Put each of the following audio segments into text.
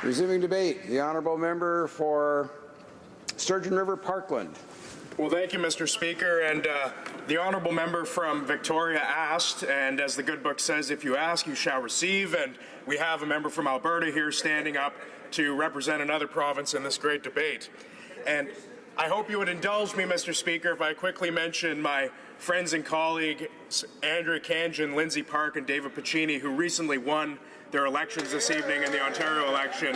Resuming debate, the honourable member for Sturgeon River Parkland. Well, thank you, Mr. Speaker. And the honourable member from Victoria asked, and as the good book says, if you ask, you shall receive. And we have a member from Alberta here standing up to represent another province in this great debate. And I hope you would indulge me, Mr. Speaker, if I quickly mention my friends and colleagues, Andrea Kanjan, Lindsay Park, and David Piccini, who recently won their elections this evening in the Ontario election.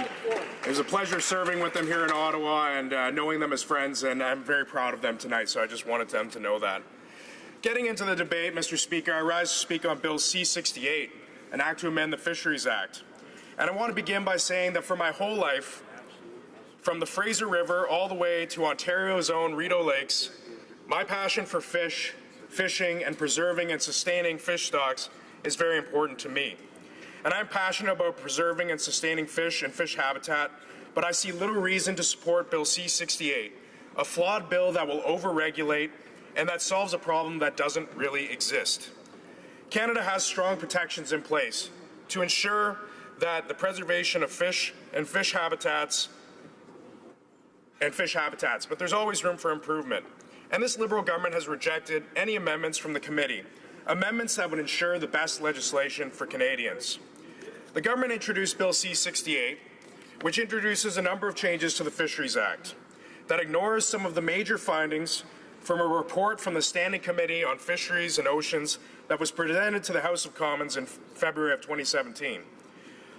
It was a pleasure serving with them here in Ottawa and knowing them as friends, and I'm very proud of them tonight, so I just wanted them to know that. Getting into the debate, Mr. Speaker, I rise to speak on Bill C-68, an act to amend the Fisheries Act. And I want to begin by saying that for my whole life, from the Fraser River all the way to Ontario's own Rideau lakes, my passion for fishing, and preserving and sustaining fish stocks is very important to me. And I'm passionate about preserving and sustaining fish and fish habitat, but I see little reason to support Bill C-68, a flawed bill that will over-regulate and that solves a problem that doesn't really exist. Canada has strong protections in place to ensure that the preservation of fish and fish habitats, but there's always room for improvement. And this Liberal government has rejected any amendments from the committee, amendments that would ensure the best legislation for Canadians. The government introduced Bill C-68, which introduces a number of changes to the Fisheries Act that ignores some of the major findings from a report from the Standing Committee on Fisheries and Oceans that was presented to the House of Commons in February of 2017.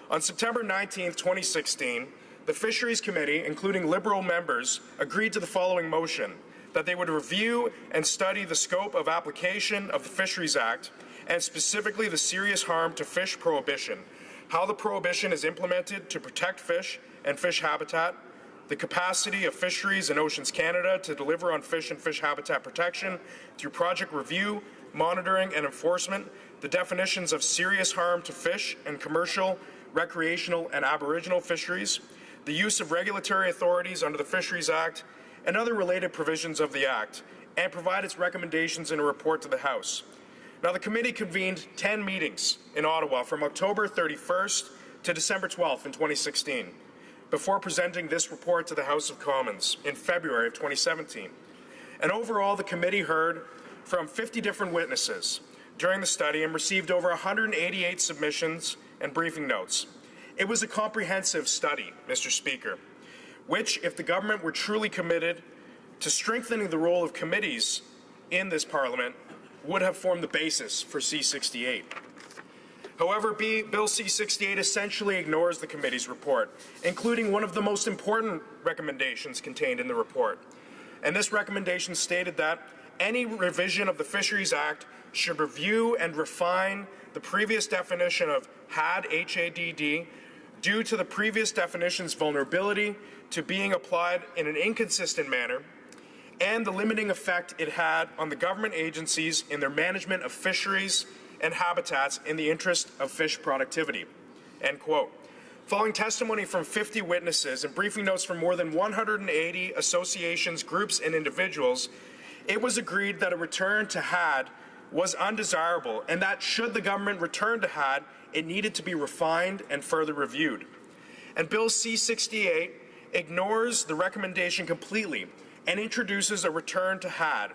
On September 19, 2016, the Fisheries Committee, including Liberal members, agreed to the following motion: that they would review and study the scope of application of the Fisheries Act, and specifically the serious harm to fish prohibition, how the prohibition is implemented to protect fish and fish habitat, the capacity of Fisheries and Oceans Canada to deliver on fish and fish habitat protection through project review, monitoring and enforcement, the definitions of serious harm to fish and commercial, recreational and aboriginal fisheries, the use of regulatory authorities under the Fisheries Act, and other related provisions of the Act, and provide its recommendations in a report to the House. Now, the committee convened 10 meetings in Ottawa from October 31st to December 12th in 2016, before presenting this report to the House of Commons in February of 2017. And overall, the committee heard from 50 different witnesses during the study and received over 188 submissions and briefing notes. It was a comprehensive study, Mr. Speaker, which, if the government were truly committed to strengthening the role of committees in this Parliament, would have formed the basis for C-68. However, Bill C-68 essentially ignores the committee's report, including one of the most important recommendations contained in the report. And this recommendation stated that any revision of the Fisheries Act should review and refine the previous definition of HAD, H-A-D-D, due to the previous definition's vulnerability to being applied in an inconsistent manner, and the limiting effect it had on the government agencies in their management of fisheries and habitats in the interest of fish productivity." End quote. Following testimony from 50 witnesses and briefing notes from more than 180 associations, groups, and individuals, it was agreed that a return to HAD was undesirable, and that should the government return to HAD, it needed to be refined and further reviewed. And Bill C-68 ignores the recommendation completely and introduces a return to HAD.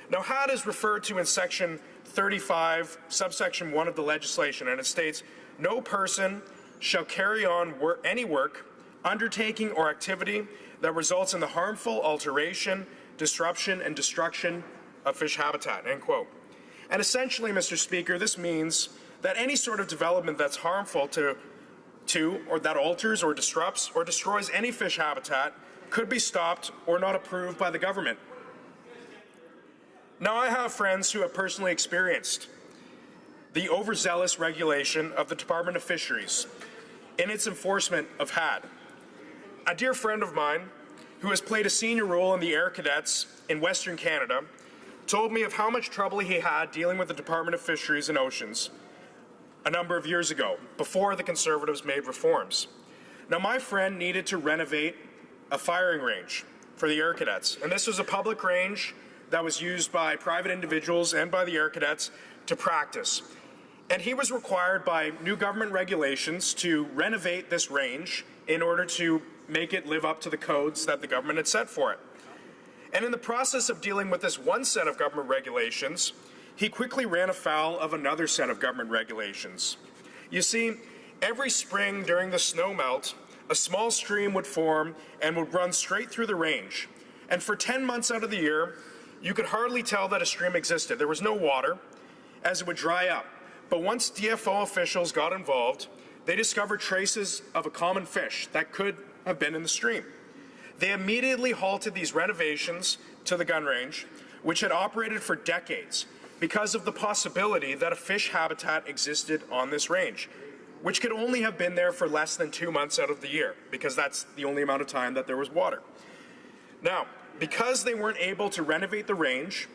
Now, HAD is referred to in Section 35, subsection 1 of the legislation, and it states, "No person shall carry on any work, undertaking, or activity that results in the harmful alteration, disruption, and destruction of fish habitat," end quote. And essentially, Mr. Speaker, this means that any sort of development that's harmful to or that alters or disrupts or destroys any fish habitat could be stopped or not approved by the government. Now, I have friends who have personally experienced the overzealous regulation of the Department of Fisheries in its enforcement of HAD. A dear friend of mine who has played a senior role in the Air Cadets in Western Canada told me of how much trouble he had dealing with the Department of Fisheries and Oceans a number of years ago, before the Conservatives made reforms. Now, my friend needed to renovate a firing range for the Air Cadets, and this was a public range that was used by private individuals and by the Air Cadets to practice. And he was required by new government regulations to renovate this range in order to make it live up to the codes that the government had set for it. And in the process of dealing with this one set of government regulations, he quickly ran afoul of another set of government regulations. You see, every spring during the snow melt, a small stream would form and would run straight through the range. And for 10 months out of the year, you could hardly tell that a stream existed. There was no water, as it would dry up. But once DFO officials got involved, they discovered traces of a common fish that could have been in the stream. They immediately halted these renovations to the gun range, which had operated for decades, because of the possibility that a fish habitat existed on this range, which could only have been there for less than 2 months out of the year, because that's the only amount of time that there was water. Now, because they weren't able to renovate the range,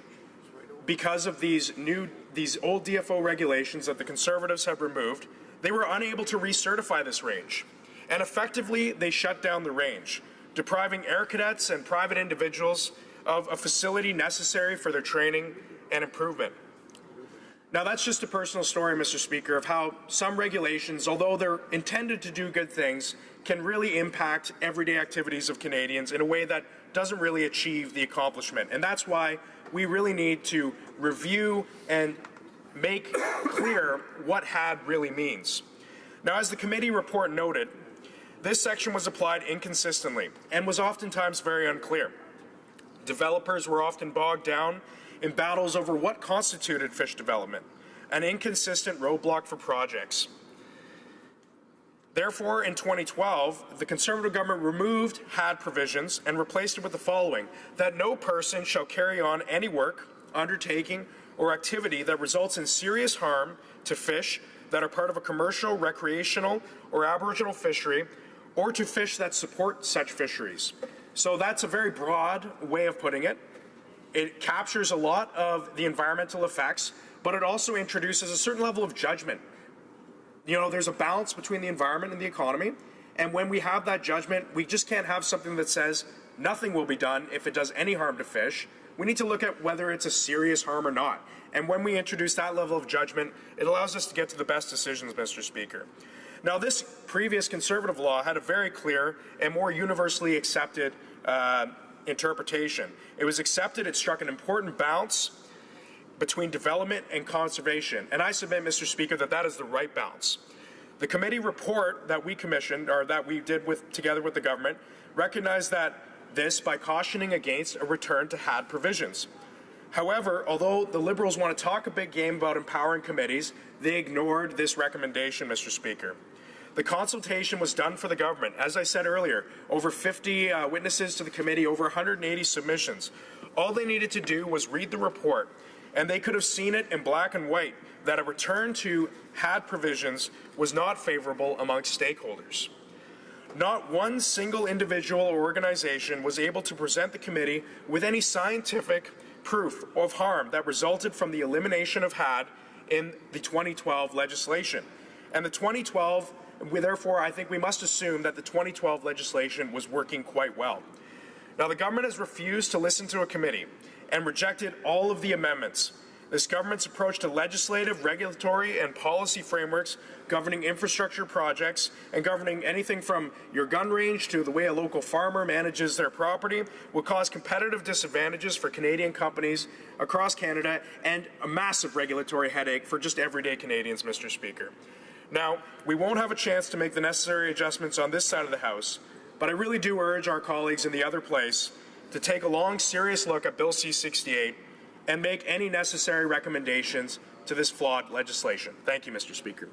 because of these old DFO regulations that the Conservatives have removed, they were unable to recertify this range. And effectively, they shut down the range, depriving air cadets and private individuals of a facility necessary for their training and improvement. Now, that's just a personal story, Mr. Speaker, of how some regulations, although they're intended to do good things, can really impact everyday activities of Canadians in a way that doesn't really achieve the accomplishment. And that's why we really need to review and make clear what HAD really means. Now, as the committee report noted, this section was applied inconsistently and was oftentimes very unclear. Developers were often bogged down in battles over what constituted fish development, an inconsistent roadblock for projects. Therefore, in 2012, the Conservative government removed HAD provisions and replaced it with the following: that no person shall carry on any work, undertaking, or activity that results in serious harm to fish that are part of a commercial, recreational, or aboriginal fishery, or to fish that support such fisheries. So that's a very broad way of putting it. It captures a lot of the environmental effects, but it also introduces a certain level of judgment. You know, there's a balance between the environment and the economy, and when we have that judgment, we just can't have something that says nothing will be done if it does any harm to fish. We need to look at whether it's a serious harm or not. And when we introduce that level of judgment, it allows us to get to the best decisions, Mr. Speaker. Now, this previous Conservative law had a very clear and more universally accepted interpretation. It was accepted, it struck an important balance between development and conservation. And I submit, Mr. Speaker, that that is the right balance. The committee report that we commissioned, or that we did together with the government, recognized that this by cautioning against a return to HAD provisions. However, although the Liberals want to talk a big game about empowering committees, they ignored this recommendation, Mr. Speaker. The consultation was done for the government. As I said earlier, over 50 witnesses to the committee, over 180 submissions. All they needed to do was read the report, and they could have seen it in black and white that a return to HAD provisions was not favorable amongst stakeholders. Not one single individual or organization was able to present the committee with any scientific proof of harm that resulted from the elimination of HAD in the 2012 legislation. And the 2012, therefore, I think we must assume that the 2012 legislation was working quite well. Now, the government has refused to listen to a committee and rejected all of the amendments. This government's approach to legislative, regulatory, and policy frameworks governing infrastructure projects and governing anything from your gun range to the way a local farmer manages their property will cause competitive disadvantages for Canadian companies across Canada and a massive regulatory headache for just everyday Canadians, Mr. Speaker. Now, we won't have a chance to make the necessary adjustments on this side of the House, but I really do urge our colleagues in the other place to take a long, serious look at Bill C-68 and make any necessary recommendations to this flawed legislation. Thank you, Mr. Speaker.